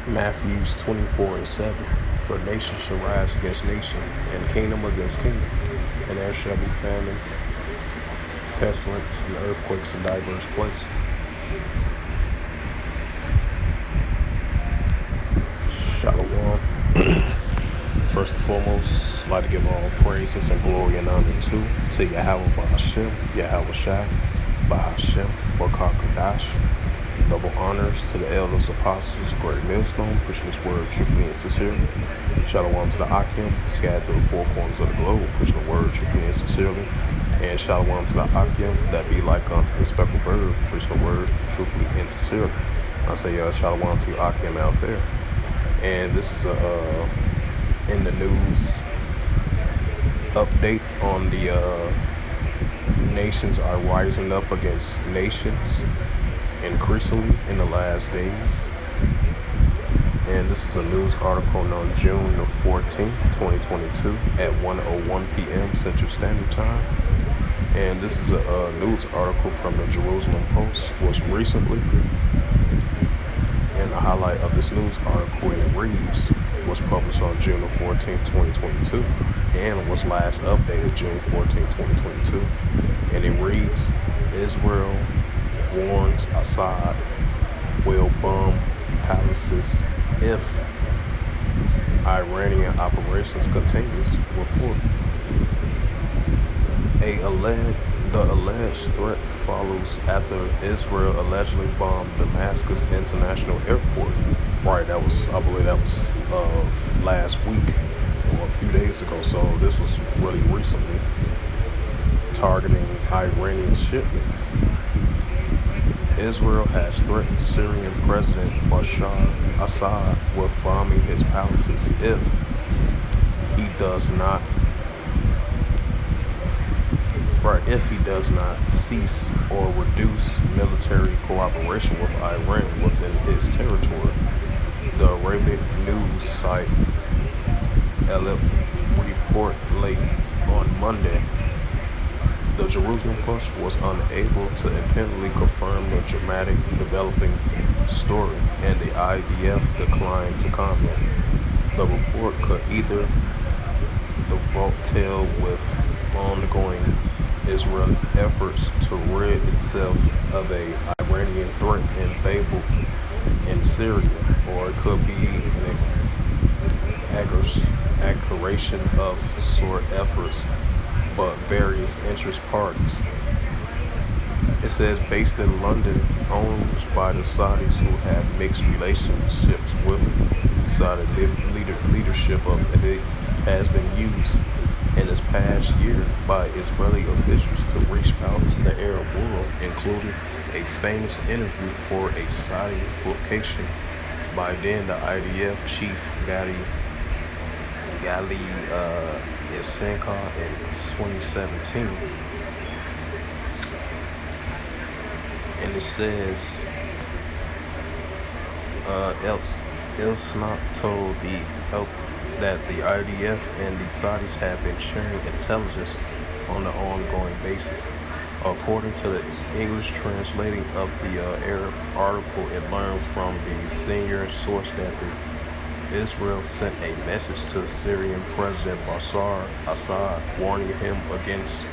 Matthews 24:7. For nation shall rise against nation, and kingdom against kingdom. And there shall be famine, pestilence, and earthquakes in diverse places. Shalom. First and foremost, I'd like to give all praises and glory and honor to Yahweh Ba'ashem, Yahweh Shai, Ba'ashem, Wakakadash. Double honors to the elders, apostles, great millstone, pushing this word truthfully and sincerely. Shalom to the Akim, scattered through the four corners of the globe, pushing the word truthfully and sincerely. And shalom to the Akim, that be like unto the speckled bird, pushing the word truthfully and sincerely. I say shalom to you Akim out there. And this is a in the news update on the nations are rising up against nations increasingly in the last days. And this is a news article on June the 14th, 2022 at 1:01 p.m. Central Standard Time. And this is a news article from the Jerusalem Post, was recently. And the highlight of this news article, it reads, was published on June the 14th, 2022, and was last updated June 14th, 2022. And it reads, Israel warns Assad will bomb palaces if Iranian operations continues, report. The alleged threat follows after Israel allegedly bombed Damascus International Airport. Right, I believe that was last week or a few days ago, so this was really recently, targeting Iranian shipments. Israel has threatened Syrian President Bashar Assad with bombing his palaces if he does not cease or reduce military cooperation with Iran within his territory. The Arabic news site Elip report late on Monday. The Jerusalem Post was unable to independently confirm the dramatic developing story, and the IDF declined to comment. The report could either dovetail with ongoing Israeli efforts to rid itself of a Iranian threat in Babel in Syria, or it could be an aggravation of sort efforts but various interest parties. It says based in London, owned by the Saudis who have mixed relationships with the Saudi leadership of it, has been used in this past year by Israeli officials to reach out to the Arab world, including a famous interview for a Saudi publication by then the IDF chief Gali Yasenka in 2017. And it says El-Snap told that the IDF and the Saudis have been sharing intelligence on an ongoing basis. According to the English translating of the Arab article, it learned from the senior source that Israel sent a message to Syrian President Bashar Assad warning him against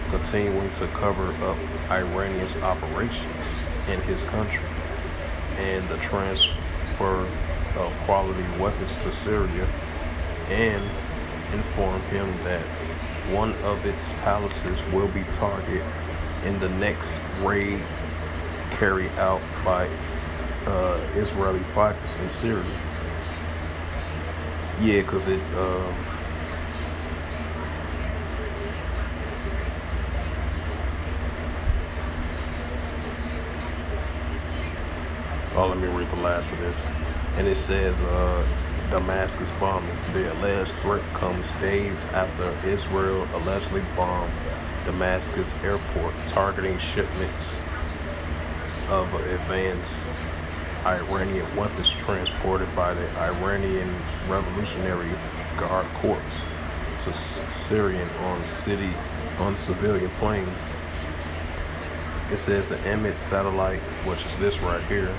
continuing to cover up Iranian operations in his country and the transfer of quality weapons to Syria, and informed him that one of its palaces will be targeted in the next raid carried out by Israeli fighters in Syria. Yeah, because it let me read the last of this. And it says Damascus bombing. The alleged threat comes days after Israel allegedly bombed Damascus airport, targeting shipments of advanced Iranian weapons transported by the Iranian Revolutionary Guard Corps to Syrian on civilian planes. It says the image satellite, which is this right here,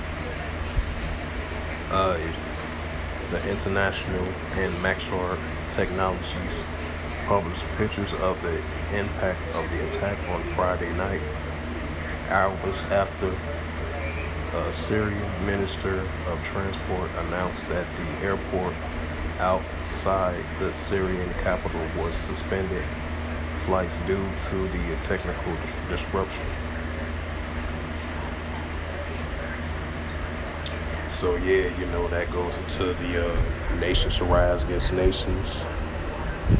The International and Maxar Technologies published pictures of the impact of the attack on Friday night, hours after a Syrian Minister of Transport announced that the airport outside the Syrian capital was suspended flights due to the technical disruption. So yeah, that goes into the nations shall rise against nations.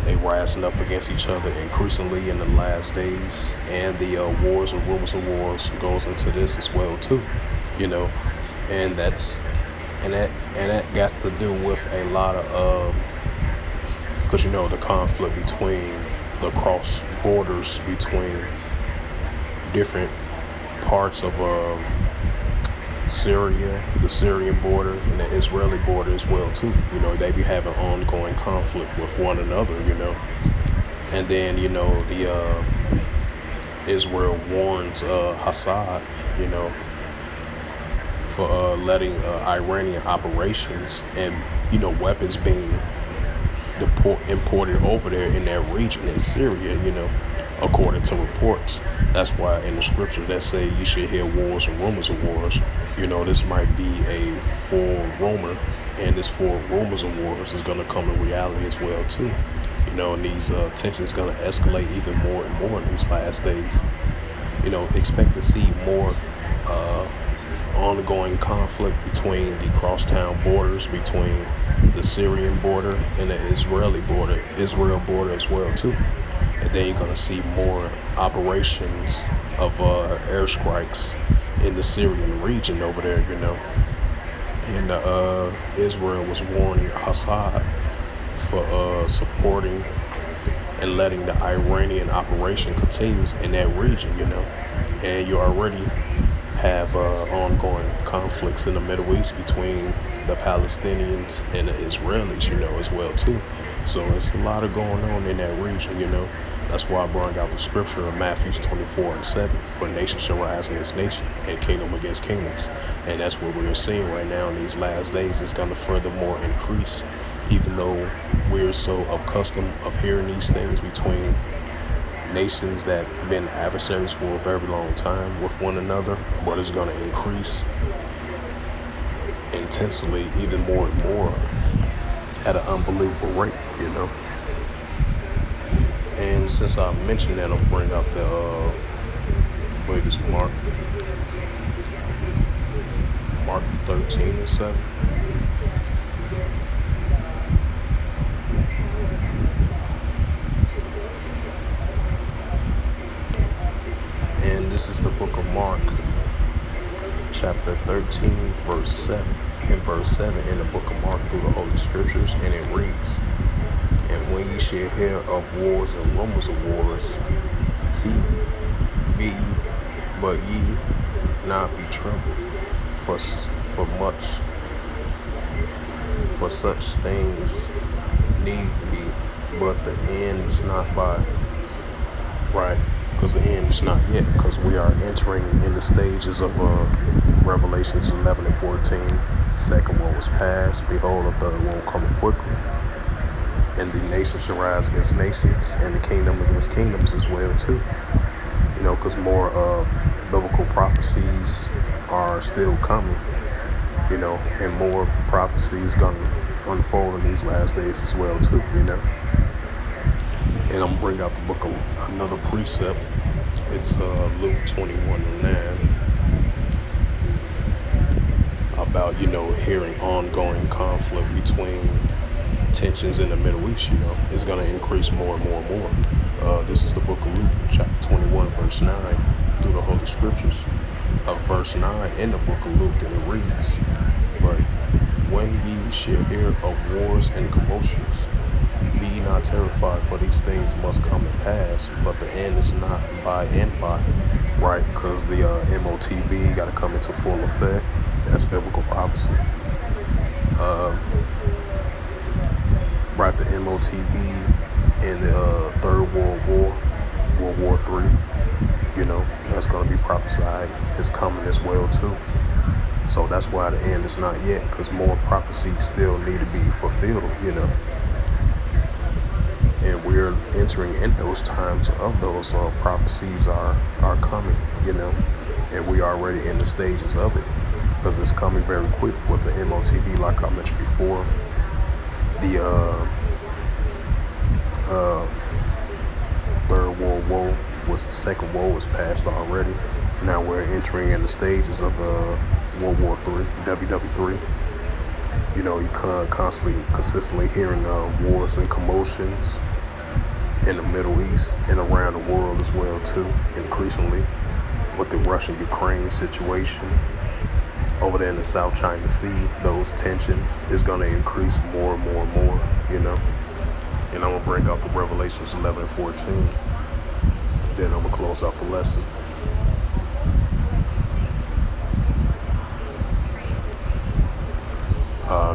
They rising up against each other increasingly in the last days, and the wars and rumors of wars goes into this as well too. You know, and that got to do with a lot of because the conflict between the cross borders between different parts of Syria, the Syrian border, and the Israeli border as well too. They be having ongoing conflict with one another. And then the Israel warns Assad, for letting Iranian operations and weapons being imported over there in that region in Syria, according to reports. That's why in the scripture that say you should hear wars and rumors of wars, this might be a full rumor, and this full rumors of wars is going to come in reality as well too. And these tensions going to escalate even more and more in these last days. Expect to see more ongoing conflict between the crosstown borders between the Syrian border and the Israel border as well too. And then you're going to see more operations of airstrikes in the Syrian region over there, And Israel was warning Assad for supporting and letting the Iranian operation continues in that region, And you already have ongoing conflicts in the Middle East between the Palestinians and the Israelis, as well too. So it's a lot of going on in that region, That's why I brought out the scripture of Matthew 24:7, for nation shall rise against nation and kingdom against kingdoms. And that's what we're seeing right now in these last days. It's going to furthermore increase, even though we're so accustomed of hearing these things between nations that have been adversaries for a very long time with one another, but it's going to increase intensely even more and more at an unbelievable rate, And since I mentioned that, I'll bring up the latest Mark 13:7. And this is the book of Mark, chapter 13, verse 7. In verse 7 in the book of Mark through the Holy Scriptures, and it reads, "And when ye shall hear of wars and rumors of wars, be ye, but ye not be troubled, for such things need be, but the end is not by." Right? Because the end is not yet, because we are entering in the stages of Revelations 11 and 14. Second one was passed, behold, the third one coming quickly. And the nation shall rise against nations, and the kingdom against kingdoms as well too. Because more biblical prophecies are still coming, and more prophecies going to unfold in these last days as well too, And I'm going to bring out the book of another precept. It's Luke 21:9. About, hearing ongoing conflict between tensions in the Middle East, is going to increase more and more and more. This is the book of Luke, chapter 21, verse 9, through the Holy Scriptures of verse 9 in the book of Luke, and it reads, "But when ye shall hear of wars and commotions, be ye not terrified, for these things must come to pass, but the end is not by and by." Right? Because the MOTB got to come into full effect. That's biblical prophecy. Right, the MOTB in the Third World War, World War III, that's going to be prophesied. It's coming as well too. So that's why the end is not yet, because more prophecies still need to be fulfilled, And we're entering in those times of those prophecies are coming, And we are already in the stages of it, because it's coming very quick with the MOTB, like I mentioned before. The Third World War was the Second War was passed already. Now we're entering in the stages of World War III, WW3. You consistently hearing wars and commotions in the Middle East and around the world as well too, increasingly with the Russian-Ukraine situation. Over there in the South China Sea, those tensions is going to increase more and more and more, And I'm going to bring out the Revelations 11 and 14. Then I'm going to close out the lesson.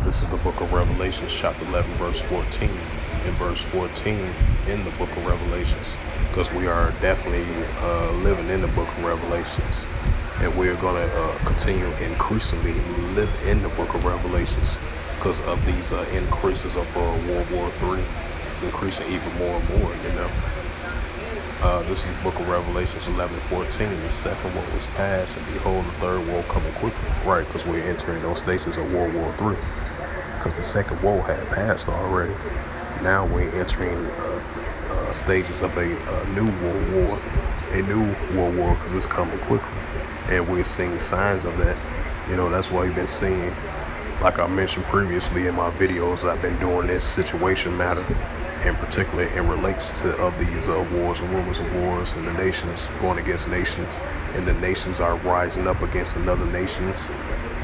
This is the book of Revelations, chapter 11, verse 14. In verse 14 in the book of Revelations, because we are definitely living in the book of Revelations. And we're going to continue increasingly live in the book of Revelations because of these increases of World War III, increasing even more and more, This is the book of Revelations 11:14. The second war was past, and behold, the third war coming quickly. Right, because we're entering those stages of World War III. Because the second war had passed already. Now we're entering stages of a new world war, because it's coming quickly. And we're seeing signs of that. That's why you've been seeing, like I mentioned previously in my videos, I've been doing this situation matter, in particular it relates to of these wars and rumors of wars, and the nations going against nations, and the nations are rising up against another nations,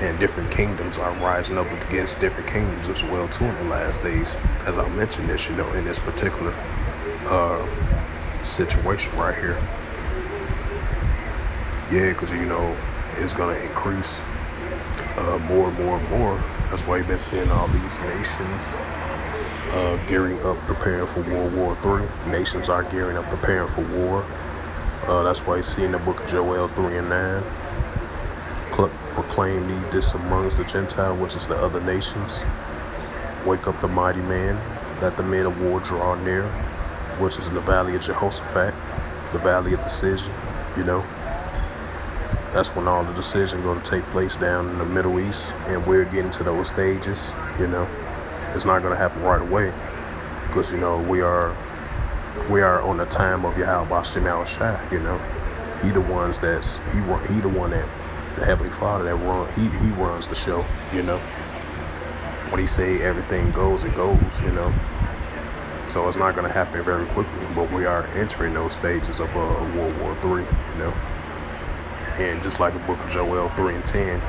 and different kingdoms are rising up against different kingdoms as well too in the last days. As I mentioned this, in this particular situation right here. Yeah, because it's gonna increase more and more and more. That's why you've been seeing all these nations gearing up, preparing for World War III. Nations are gearing up, preparing for war. That's why you see in the book of Joel 3 and 9, proclaim thee this amongst the Gentile, which is the other nations. Wake up the mighty man, let the men of war draw near, which is in the valley of Jehoshaphat, the valley of decision, That's when all the decision going to take place down in the Middle East, and we're getting to those stages, It's not going to happen right away, because, we are on the time of Yahweh Shem Shai, He the one that the Heavenly Father that he runs the show, When he say everything goes, it goes, So it's not going to happen very quickly, but we are entering those stages of World War III, And just like the book of Joel 3 and 10,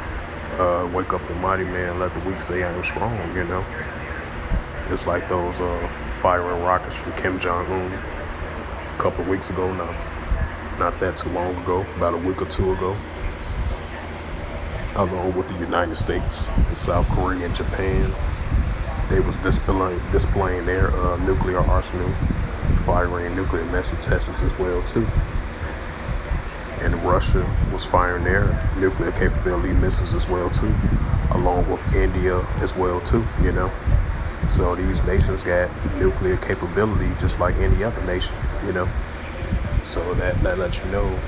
wake up the mighty man, let the weak say I am strong, It's like those firing rockets from Kim Jong-un a couple of weeks ago, not that too long ago, about a week or two ago, along with the United States and South Korea and Japan. They was displaying their nuclear arsenal, firing nuclear missile tests as well too. And Russia was firing their nuclear capability missiles as well too, along with India as well too, So these nations got nuclear capability just like any other nation, So that lets you know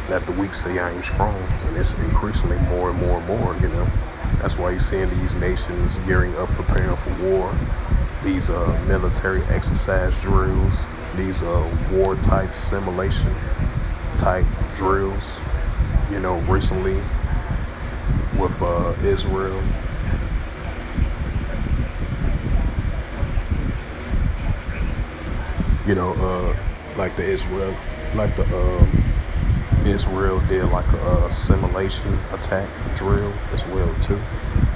that the weak say I am strong, and it's increasingly more and more and more, That's why you're seeing these nations gearing up, preparing for war, these military exercise drills, these war type simulation type drills, recently with Israel. Israel did like a simulation attack drill as well too,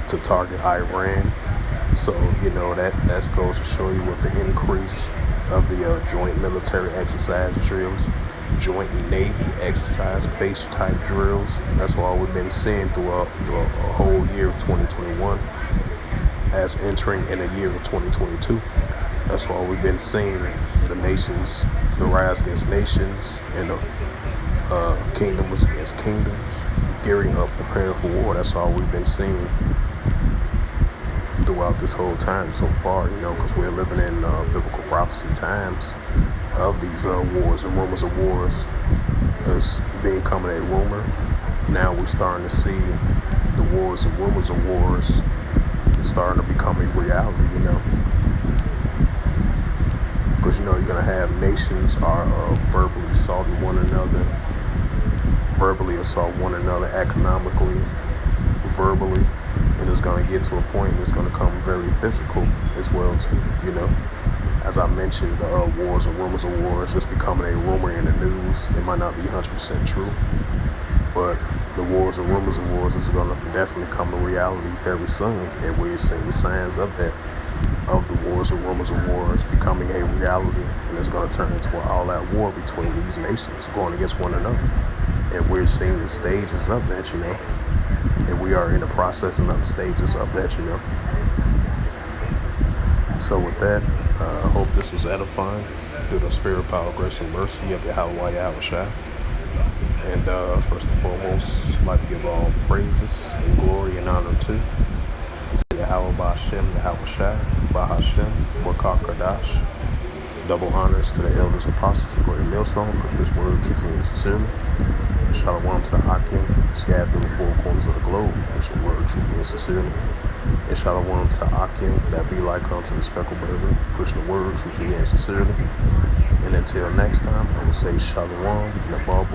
to target Iran. So that goes to show you with the increase of the joint military exercise drills, joint Navy exercise base type drills. That's what we've been seeing throughout the whole year of 2021, as entering in the year of 2022. That's why we've been seeing the rise against nations, and kingdoms against kingdoms, gearing up, preparing for war. That's all we've been seeing throughout this whole time so far, because we're living in biblical prophecy times of these wars and rumors of wars. It's becoming a rumor. Now we're starting to see the wars and rumors of wars starting to become a reality, because you're going to have nations are verbally assaulting one another, verbally assault one another economically, verbally, and it's going to get to a point it's going to come very physical as well too, As I mentioned, wars and rumors of wars just becoming a rumor in the news. It might not be 100% true, but the wars and rumors of wars is going to definitely come to reality very soon, and we're seeing signs of that, of the wars and rumors of wars becoming a reality, and it's going to turn into an all-out war between these nations going against one another, and we're seeing the stages of that, and we are in the process of the stages of that, So with that, I hope this was edifying through the spirit, power, grace, and mercy of Yahweh Shai. And first and foremost, I'd like to give all praises and glory and honor to Yahweh Ba'Hashem, Yahweh Shai, Ba'Hashem, Wakar Kadash. Double honors to the elders, apostles, of Great Millstone, because this word truthfully and sincerely. And shalom to the Akim, scattered through the four corners of the globe, which your word truthfully and sincerely. And shalom to the Akim that be like unto the speckled burger, pushing the word truthfully and sincerely. And until next time, I will say shalom and a ball.